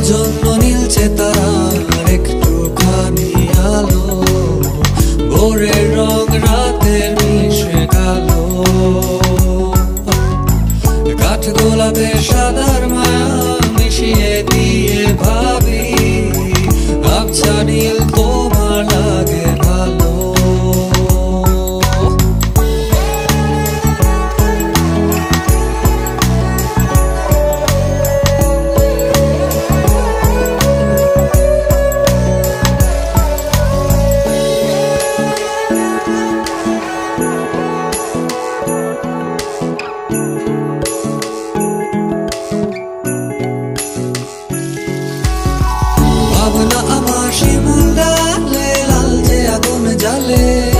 জন্য নীলছে তারার একটুখানি আলো, ভোরের রং রাতের মিশে কালো। কাঠ গোলাপে সাদার মায়া মিশিয়ে দিয়ে ভাবি, আবছা নীল তোমার লাগে ভালো। ভাবনা আমার শিমুল ডালে লালচে আগুন জ্বালে।